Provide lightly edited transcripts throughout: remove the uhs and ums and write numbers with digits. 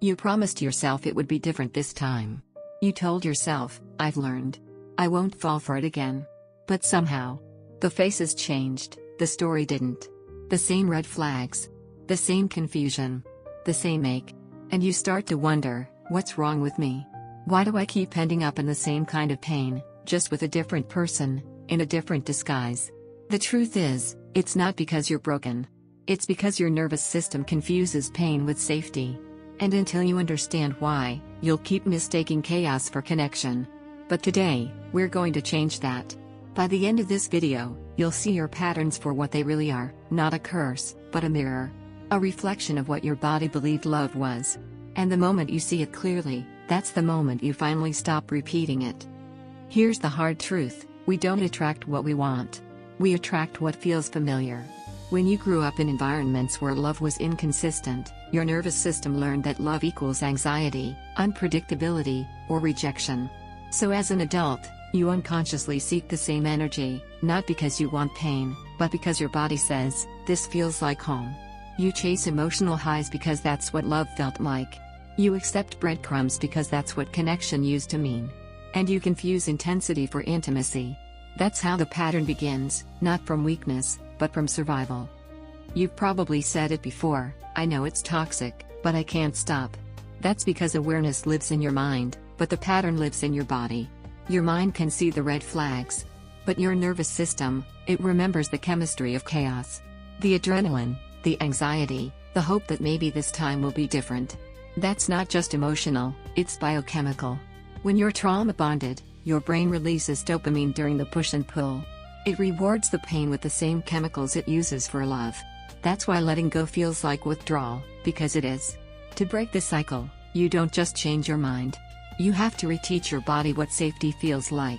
You promised yourself it would be different this time. You told yourself, I've learned. I won't fall for it again. But somehow, the faces changed, the story didn't. The same red flags. The same confusion. The same ache. And you start to wonder, what's wrong with me? Why do I keep ending up in the same kind of pain, just with a different person, in a different disguise? The truth is, it's not because you're broken. It's because your nervous system confuses pain with safety. And until you understand why, you'll keep mistaking chaos for connection. But today, we're going to change that. By the end of this video, you'll see your patterns for what they really are, not a curse, but a mirror. A reflection of what your body believed love was. And the moment you see it clearly, that's the moment you finally stop repeating it. Here's the hard truth, we don't attract what we want. We attract what feels familiar. When you grew up in environments where love was inconsistent, your nervous system learned that love equals anxiety, unpredictability, or rejection. So as an adult, you unconsciously seek the same energy, not because you want pain, but because your body says, this feels like home. You chase emotional highs because that's what love felt like. You accept breadcrumbs because that's what connection used to mean. And you confuse intensity for intimacy. That's how the pattern begins, not from weakness, but from survival. You've probably said it before, I know it's toxic, but I can't stop. That's because awareness lives in your mind, but the pattern lives in your body. Your mind can see the red flags. But your nervous system, it remembers the chemistry of chaos. The adrenaline, the anxiety, the hope that maybe this time will be different. That's not just emotional, it's biochemical. When you're trauma bonded, your brain releases dopamine during the push and pull. It rewards the pain with the same chemicals it uses for love. That's why letting go feels like withdrawal, because it is. To break the cycle, you don't just change your mind. You have to reteach your body what safety feels like.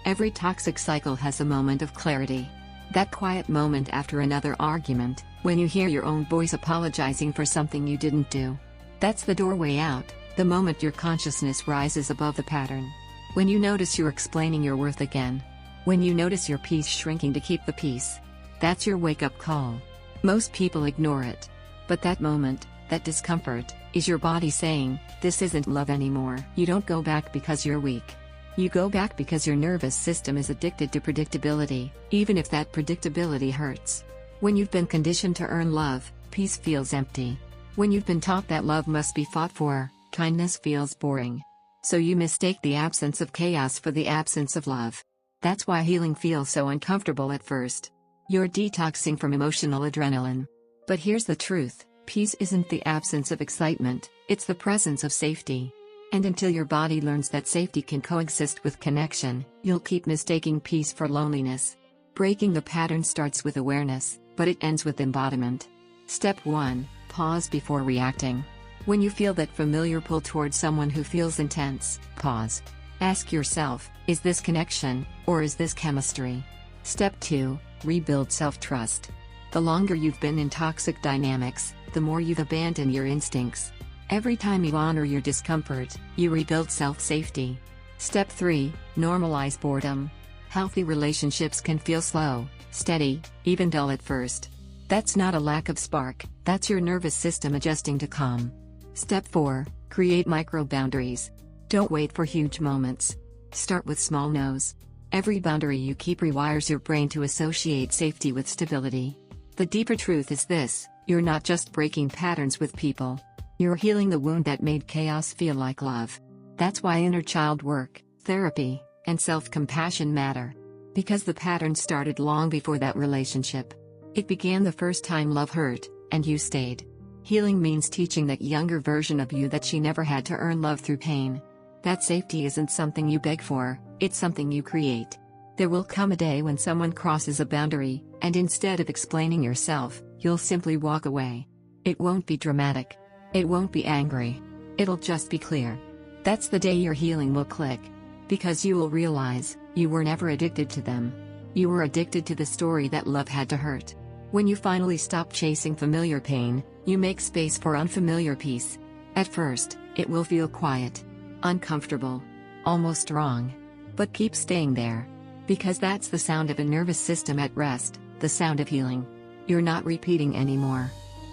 Every toxic cycle has a moment of clarity. That quiet moment after another argument, when you hear your own voice apologizing for something you didn't do. That's the doorway out, the moment your consciousness rises above the pattern. When you notice you're explaining your worth again. When you notice your peace shrinking to keep the peace. That's your wake-up call. Most people ignore it. But that moment, that discomfort, is your body saying, this isn't love anymore. You don't go back because you're weak. You go back because your nervous system is addicted to predictability, even if that predictability hurts. When you've been conditioned to earn love, peace feels empty. When you've been taught that love must be fought for, kindness feels boring. So you mistake the absence of chaos for the absence of love. That's why healing feels so uncomfortable at first. You're detoxing from emotional adrenaline. But here's the truth, peace isn't the absence of excitement, it's the presence of safety. And until your body learns that safety can coexist with connection, you'll keep mistaking peace for loneliness. Breaking the pattern starts with awareness, but it ends with embodiment. Step 1, pause before reacting. When you feel that familiar pull towards someone who feels intense, pause. Ask yourself, is this connection, or is this chemistry? Step 2, rebuild self-trust. The longer you've been in toxic dynamics, the more you've abandoned your instincts. Every time you honor your discomfort, you rebuild self-safety. Step 3, normalize boredom. Healthy relationships can feel slow, steady, even dull at first. That's not a lack of spark, that's your nervous system adjusting to calm. Step 4, create micro-boundaries. Don't wait for huge moments. Start with small no's. Every boundary you keep rewires your brain to associate safety with stability. The deeper truth is this, you're not just breaking patterns with people. You're healing the wound that made chaos feel like love. That's why inner child work, therapy, and self-compassion matter. Because the pattern started long before that relationship. It began the first time love hurt, and you stayed. Healing means teaching that younger version of you that she never had to earn love through pain. That safety isn't something you beg for, it's something you create. There will come a day when someone crosses a boundary, and instead of explaining yourself, you'll simply walk away. It won't be dramatic. It won't be angry. It'll just be clear. That's the day your healing will click. Because you will realize, you were never addicted to them. You were addicted to the story that love had to hurt. When you finally stop chasing familiar pain, you make space for unfamiliar peace. At first, it will feel quiet, uncomfortable, almost wrong. But keep staying there. Because that's the sound of a nervous system at rest, the sound of healing. You're not repeating anymore.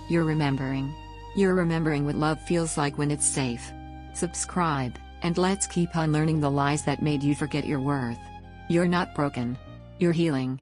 You're remembering. You're remembering what love feels like when it's safe. Subscribe, and let's keep unlearning the lies that made you forget your worth. You're not broken. You're healing.